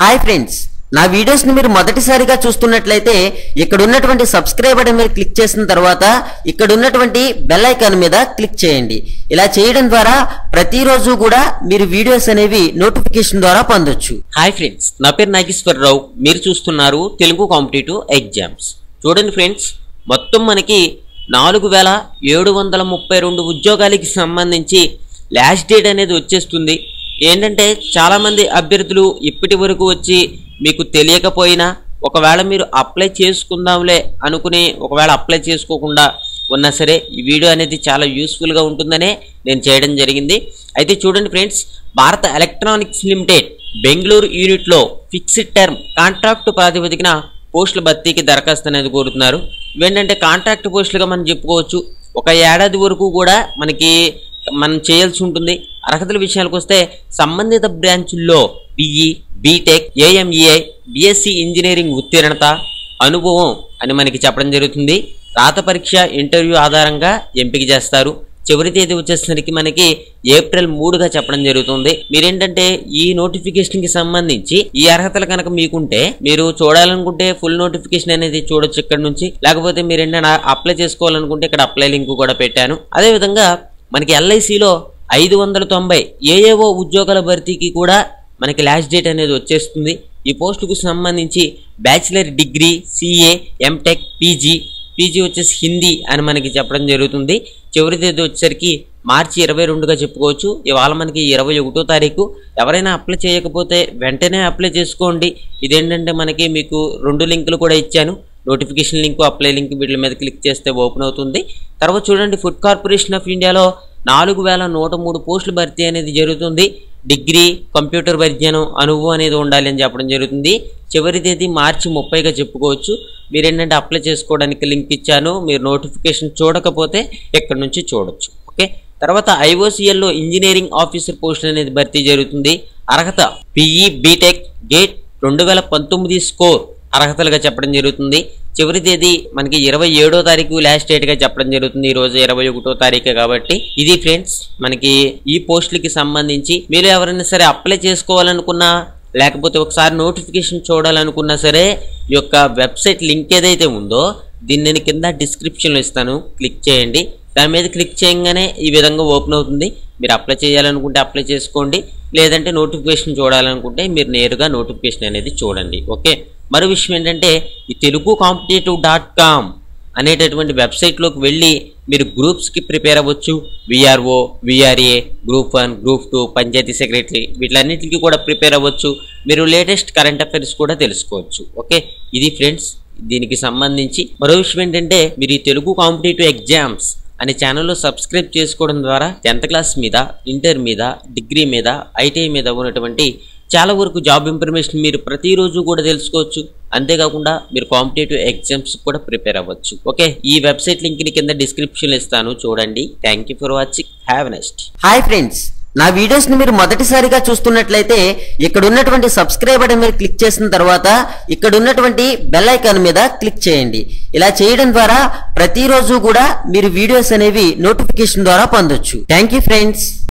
Hi friends, నా videos ని మీరు మొదటిసారిగా చూస్తున్నట్లయితే ఇక్కడ ఉన్నటువంటి సబ్స్క్రైబ్ బటన్ మీద క్లిక్ చేసిన తర్వాత ఇక్కడ ఉన్నటువంటి బెల్ ఐకాన్ మీద క్లిక్ చేయండి. ఇలా చేయడం ద్వారా ప్రతిరోజు కూడా మీరు వీడియోస్ అనేవి నోటిఫికేషన్ ద్వారా పొందొచ్చు. హాయ్ ఫ్రెండ్స్, నా పేరు నాగేశ్వరరావు. మీరు చూస్తున్నారు తెలుగు కాంపిటేటివ్ ఎగ్జామ్స్. చూడండి ఫ్రెండ్స్, మొత్తం మనకి 4732 ఉద్యోగాలకి సంబంధించి లాస్ట్ డేట్ అనేది వచ్చేస్తుంది. ఏంటంటే చాలామంది అభ్యర్థులు ఇప్పటి వరకు వచ్చి మీకు తెలియకపోయినా ఒకవేళ మీరు అప్లై చేసుకుందాంలే అనుకుని ఒకవేళ అప్లై చేసుకోకుండా ఉన్నా సరే ఈ వీడియో అనేది చాలా యూస్ఫుల్గా ఉంటుందనే నేను చేయడం జరిగింది. అయితే చూడండి ఫ్రెండ్స్, భారత ఎలక్ట్రానిక్స్ లిమిటెడ్ బెంగళూరు యూనిట్లో ఫిక్స్డ్ టర్మ్ కాంట్రాక్ట్ ప్రాతిపదికన పోస్టుల భర్తీకి దరఖాస్తు అనేది కోరుతున్నారు. ఇవేంటంటే కాంట్రాక్ట్ పోస్టులుగా మనం చెప్పుకోవచ్చు. ఒక ఏడాది వరకు కూడా మనం చేయాల్సి ఉంటుంది. అర్హతల విషయానికి వస్తే సంబంధిత బ్రాంచుల్లో బిఈ, బీటెక్, ఏఎంఈఐ, బిఎస్సి ఇంజనీరింగ్ ఉత్తీర్ణత, అనుభవం అని మనకి చెప్పడం జరుగుతుంది. రాత పరీక్ష, ఇంటర్వ్యూ ఆధారంగా ఎంపిక చేస్తారు. చివరి తేదీ వచ్చేసరికి మనకి ఏప్రిల్ 3గా చెప్పడం జరుగుతుంది. మీరేంటంటే ఈ నోటిఫికేషన్ కి సంబంధించి ఈ అర్హతలు కనుక మీకుంటే మీరు చూడాలనుకుంటే ఫుల్ నోటిఫికేషన్ అనేది చూడొచ్చు ఇక్కడ నుంచి. లేకపోతే మీరు ఏంటంటే అప్లై చేసుకోవాలనుకుంటే ఇక్కడ అప్లై లింక్ కూడా పెట్టాను. అదేవిధంగా మనకి ఎల్ఐసిలో 590 ఏఏఓ ఉద్యోగాల భర్తీకి కూడా మనకి లాస్ట్ డేట్ అనేది వచ్చేస్తుంది. ఈ పోస్టుకు సంబంధించి bachelor degree, CA, MTech, PG వచ్చేసి హిందీ అని మనకి చెప్పడం జరుగుతుంది. చివరి తేదీ వచ్చేసరికి మార్చి 22గా చెప్పుకోవచ్చు. ఇవాళ మనకి 21వ తారీఖు. ఎవరైనా అప్లై చేయకపోతే వెంటనే అప్లై చేసుకోండి. ఇదేంటంటే మనకి మీకు 2 లింకులు కూడా ఇచ్చాను. నోటిఫికేషన్ లింకు, అప్లై లింక్ వీటి మీద క్లిక్ చేస్తే ఓపెన్ అవుతుంది. తర్వాత చూడండి, ఫుడ్ కార్పొరేషన్ ఆఫ్ ఇండియాలో 4103 పోస్టులు భర్తీ అనేది జరుగుతుంది. డిగ్రీ, కంప్యూటర్ పరిజ్ఞానం, అనుభవం అనేది ఉండాలి అని చెప్పడం జరుగుతుంది. చివరి తేదీ మార్చి 30గా చెప్పుకోవచ్చు. మీరు ఏంటంటే అప్లై చేసుకోవడానికి లింక్ ఇచ్చాను. మీరు నోటిఫికేషన్ చూడకపోతే ఇక్కడ నుంచి చూడొచ్చు. ఓకే. తర్వాత ఐఓసిఎల్లో ఇంజనీరింగ్ ఆఫీసర్ పోస్ట్ అనేది భర్తీ జరుగుతుంది. అర్హత పిఈ, బీటెక్, గేట్ 2019 స్కోర్ అర్హతలుగా చెప్పడం జరుగుతుంది. చివరి తేదీ మనకి 27వ తారీఖు లాస్ట్ డేట్గా చెప్పడం జరుగుతుంది. ఈ రోజు 21వ తారీఖు కాబట్టి ఇది ఫ్రెండ్స్ మనకి ఈ పోస్టులకి సంబంధించి. మీరు ఎవరైనా సరే అప్లై చేసుకోవాలనుకున్నా లేకపోతే ఒకసారి నోటిఫికేషన్ చూడాలనుకున్నా సరే ఈ యొక్క వెబ్సైట్ లింక్ ఏదైతే ఉందో దీన్ని నేను కింద డిస్క్రిప్షన్లో ఇస్తాను, క్లిక్ చేయండి. దాని మీద క్లిక్ చేయగానే ఈ విధంగా ఓపెన్ అవుతుంది. మీరు అప్లై చేయాలనుకుంటే అప్లై చేసుకోండి, లేదంటే నోటిఫికేషన్ చూడాలనుకుంటే మీరు నేరుగా నోటిఫికేషన్ అనేది చూడండి. ఓకే. మరో విషయం ఏంటంటే ఈ తెలుగు కాంపిటేటివ్.com అనేటటువంటి వెబ్సైట్లోకి వెళ్ళి మీరు గ్రూప్స్కి ప్రిపేర్ అవ్వచ్చు. VRO, VRA, group 1, group 2, panchayat secretary వీటిలన్నింటికి కూడా ప్రిపేర్ అవ్వచ్చు. మీరు లేటెస్ట్ కరెంట్ అఫైర్స్ కూడా తెలుసుకోవచ్చు. ఓకే, ఇది ఫ్రెండ్స్ దీనికి సంబంధించి. మరో విషయం ఏంటంటే మీరు ఈ తెలుగు కాంపిటేటివ్ ఎగ్జామ్స్ అనే ఛానల్లో సబ్స్క్రైబ్ చేసుకోవడం ద్వారా 10th క్లాస్ మీద, ఇంటర్ మీద, డిగ్రీ మీద, ఐటీఐ మీద ఉన్నటువంటి చాలా వరకు జాబ్ ఇన్ఫర్మేషన్ మీరు ప్రతిరోజు కూడా తెలుసుకోవచ్చు. అంతేకాకుండా మీరు కాంపిటేటివ్ ఎగ్జామ్స్ కూడా ప్రిపేర్ అవ్వచ్చు. ఓకే, ఈ వెబ్సైట్ లింక్ ని కింద డిస్క్రిప్షన్ ఇస్తాను, చూడండి. Thank you for watching. Have a nice day. Hi friends, నా వీడియోస్ ని మీరు మొదటిసారిగా చూస్తున్నట్లయితే ఇక్కడ ఉన్నటువంటి సబ్స్క్రైబ్ బటన్ మీద క్లిక్ చేసిన తర్వాత ఇక్కడ ఉన్నటువంటి బెల్ ఐకాన్ మీద క్లిక్ చేయండి. ఇలా చేయడం ద్వారా ప్రతిరోజు కూడా మీరు వీడియోస్ అనేవి నోటిఫికేషన్ ద్వారా పొందొచ్చు. Thank you friends.